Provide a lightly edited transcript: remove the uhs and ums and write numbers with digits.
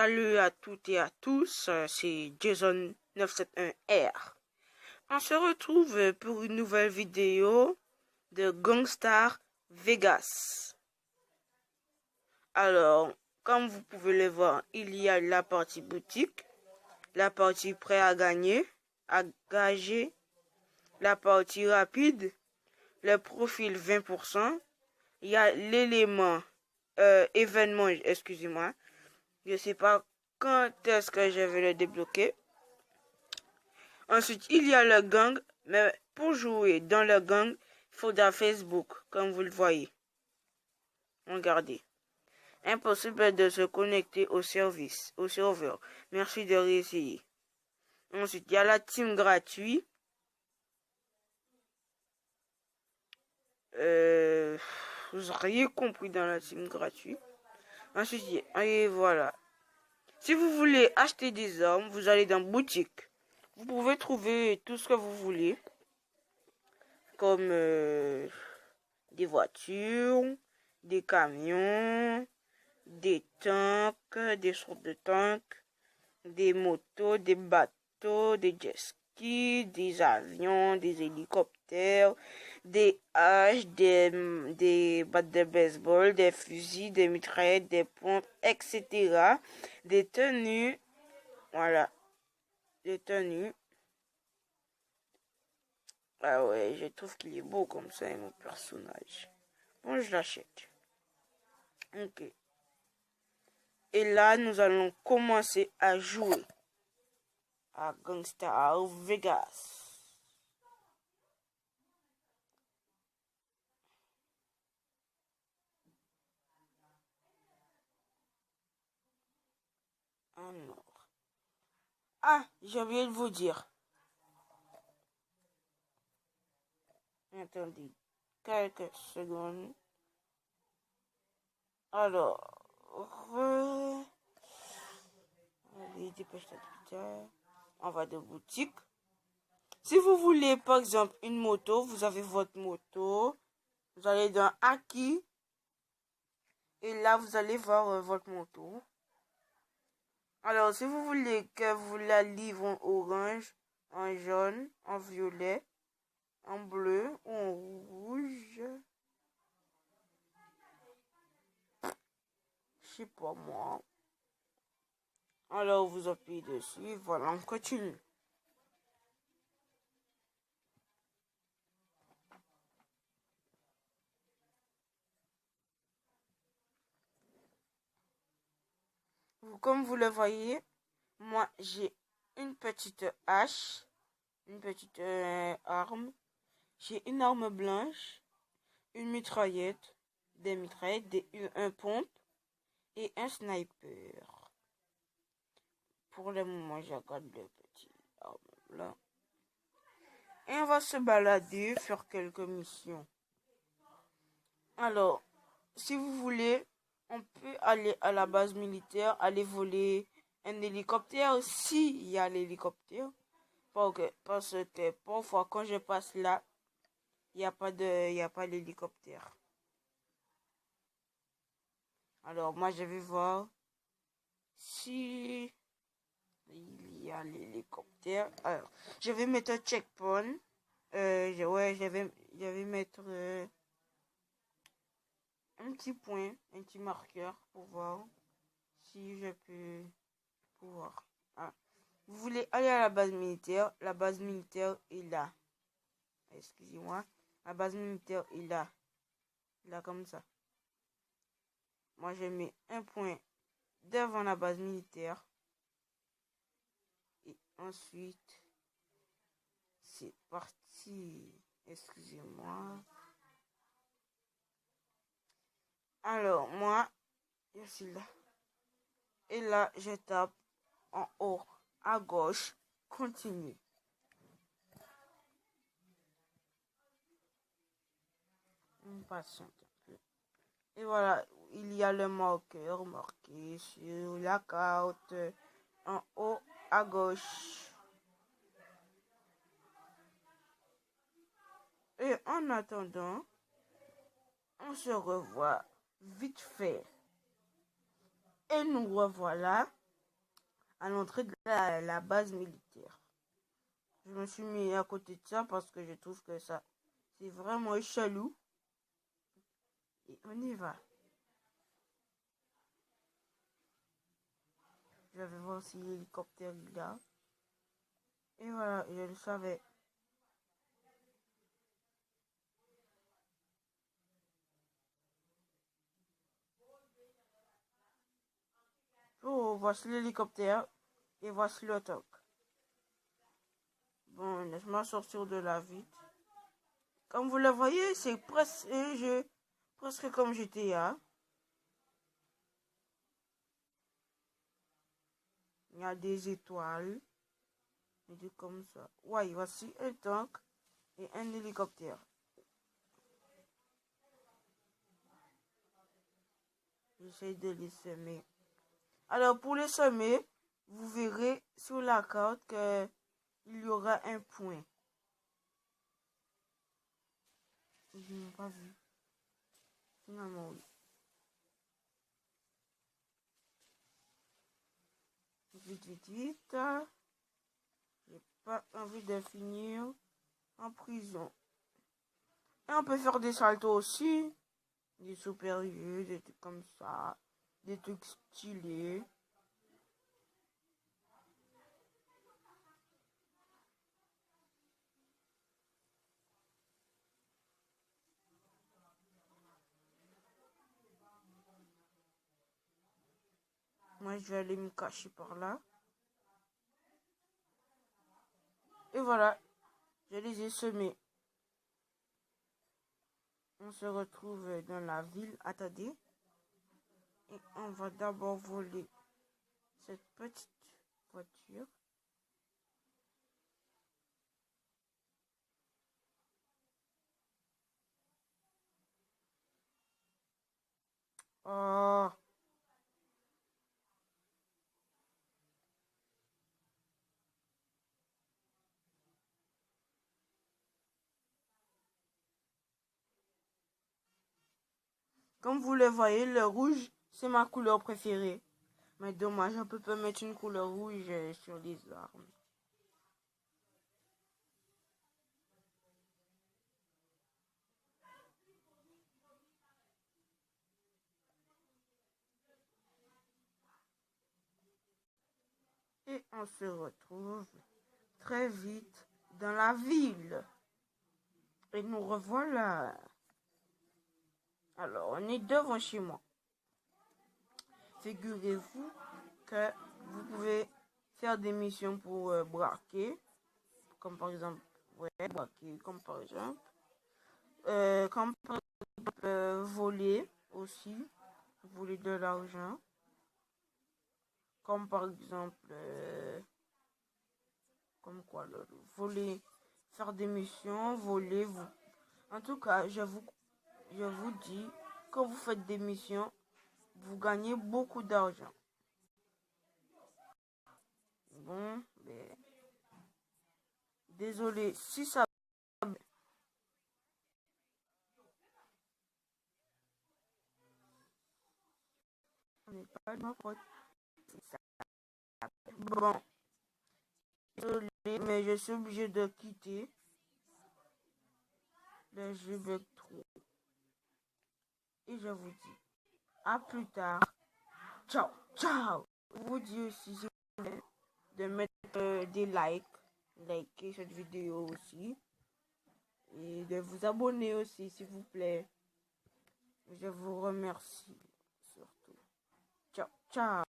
Salut à toutes et à tous, c'est Jason 971R. On se retrouve pour une nouvelle vidéo de Gangstar Vegas. Alors, comme vous pouvez le voir, il y a la partie boutique, la partie prêt à gagner, à gager, la partie rapide, le profil 20%, il y a l'élément événement, excusez-moi. Je sais pas quand est-ce que je vais le débloquer. Ensuite, il y a le gang, mais pour jouer dans le gang, il faudra Facebook, comme vous le voyez. Regardez. Impossible de se connecter au serveur. Merci de réessayer. Ensuite, il y a la team gratuite. Vous n'auriez compris dans la team gratuite. Ensuite, et voilà. Si vous voulez acheter des armes, vous allez dans boutique. Vous pouvez trouver tout ce que vous voulez. Comme des voitures, des camions, des tanks, des sortes de tanks, des motos, des bateaux, des jet skis, des avions, des hélicoptères, des haches, des battes de baseball, des fusils, des mitraillettes, des pompes, etc. Des tenues, voilà, des tenues. Ah ouais, je trouve qu'il est beau comme ça, mon personnage. Bon, je l'achète. Ok. Et là, nous allons commencer à jouer à Gangstar Vegas. Alors. Ah, j'ai oublié de vous dire. Attendez quelques secondes. Alors, allez, dépêche-toi. On va de boutique. Si vous voulez, par exemple, une moto, vous avez votre moto. Vous allez dans Acquis. Et là, vous allez voir votre moto. Alors, si vous voulez que vous la livre en orange, en jaune, en violet, en bleu ou en rouge, je sais pas moi. Alors, vous appuyez dessus, voilà, on continue. Comme vous le voyez, moi, j'ai une petite hache, une petite arme. J'ai une arme blanche, une mitraillette, des mitraillettes, un pompe et un sniper. Pour le moment, je regarde le petit arme blanc. Et on va se balader, faire quelques missions. Alors, si vous voulez, on peut aller à la base militaire, aller voler un hélicoptère, s'il y a l'hélicoptère. Parce que parfois, quand je passe là, il n'y a pas l'hélicoptère. Alors, moi, je vais voir si il y a l'hélicoptère. Alors, je vais mettre un checkpoint. Je vais mettre un petit point, un petit marqueur pour voir si je peux pouvoir. Ah. Vous voulez aller à la base militaire est là. Excusez-moi, la base militaire est là. Là comme ça. Moi je mets un point devant la base militaire. Et ensuite, c'est parti. Excusez-moi. Alors, moi, je suis là. Et là, je tape en haut à gauche. Continue. On patiente un peu. Et voilà, il y a le marqueur marqué sur la carte en haut à gauche. Et en attendant, on se revoit vite fait. Et nous revoilà à l'entrée de la base militaire. Je me suis mis à côté de ça parce que je trouve que ça, c'est vraiment chelou. Et on y va. Je vais voir si l'hélicoptère est là. Et voilà, je le savais. Oh, voici l'hélicoptère et voici le tank. Bon, laisse-moi sortir de la vitre. Comme vous le voyez, c'est presque un jeu, presque comme GTA. Il y a des étoiles, et des comme ça. Ouais, voici un tank et un hélicoptère. J'essaie de les semer. Alors, pour les semer, vous verrez sur la carte qu'il y aura un point. Je n'ai pas vu. Finalement, oui. Vite, vite, vite. J'ai pas envie de finir en prison. Et on peut faire des saltos aussi. Des supérieurs, des trucs comme ça. Des trucs stylés. Moi, je vais aller me cacher par là. Et voilà, je les ai semés. On se retrouve dans la ville. Attendez. Et on va d'abord voler cette petite voiture. Oh. Comme vous le voyez, le rouge, c'est ma couleur préférée. Mais dommage, on peut pas mettre une couleur rouge sur les armes. Et on se retrouve très vite dans la ville. Et nous revoilà. Alors, on est devant chez moi. Figurez-vous que vous pouvez faire des missions pour braquer. Comme par exemple, ouais, braquer, comme par exemple, voler aussi. Voler de l'argent. Comme par exemple, comme quoi, voler, faire des missions, voler, vous. En tout cas, je vous dis, quand vous faites des missions, vous gagnez beaucoup d'argent. Bon, mais désolé, si ça n'est pas de ma faute. Bon, désolé, mais je suis obligé de quitter le jeu bug trop. Et je vous dis à plus tard. Ciao, ciao. Je vous dis aussi de mettre des likes, liker cette vidéo aussi. Et de vous abonner aussi, s'il vous plaît. Je vous remercie surtout. Ciao, ciao.